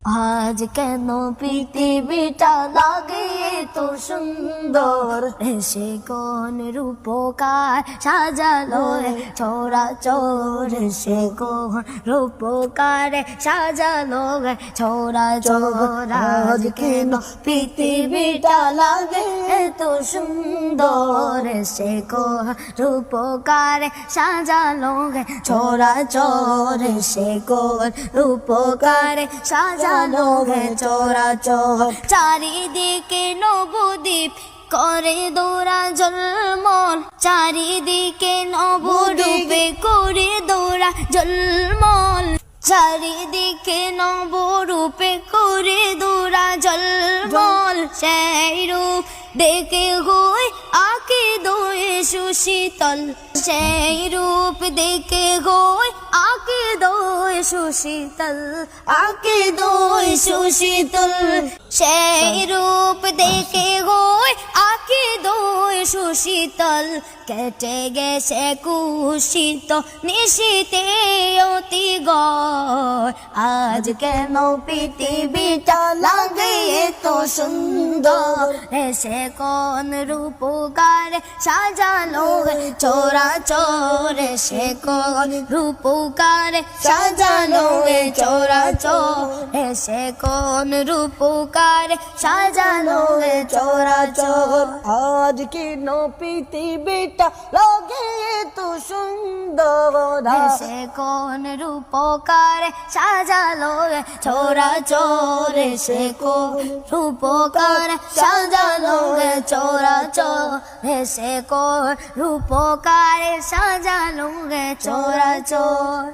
আজ কেন পৃথিবীটা লাগে তো সুন্দর, এসে কোন রূপকার সাজালো চোরা চোর, সে কোন রূপকার সাজালো চোরা চোর। আজ কেন পৃথিবীটা লাগে তো সুন্দর, সে কোন রূপকার সাজালো চোরা চোর, সে কোন রূপকার সাজালো চোরা চোর। চারিদিকে নবদ্বীপ করে দৌড়া জলমল, চারিদিকে নবরূপে করে দৌড়া জলমল, চারিদিকে নবরূপে করে দৌড়া জলমল। সেই রূপ দেখে হই আঁকে দোয়ে সুশীতল, সেই রূপ দেখে হই আঁকে দোয়ে সুশীতল, আঁকে দোয়ে সুশীতল। সেই রূপ দেখে হই আঁকে দোয়ে সুশীতল, কেটে গেছে কুশিত নিশীতে অতি গয়। আজ কেন পৃথিবীটা লাগে তো সুন্দর, এসে কোন রূপকার সাজালো চোরা চোর, সে কোন রূপকার সাজালো চোরা চোর, এসে কোন রূপকার সাজালো চোরা চোর। আজ কেন পৃথিবীটা লাগে তো সুন্দর, এসে কোন রূপকার সাজালো চোরা চোর, সে কোন রূপকার সাজালো চোরা চোর, এসে কোন রূপকার সাজালো চোরা চোর।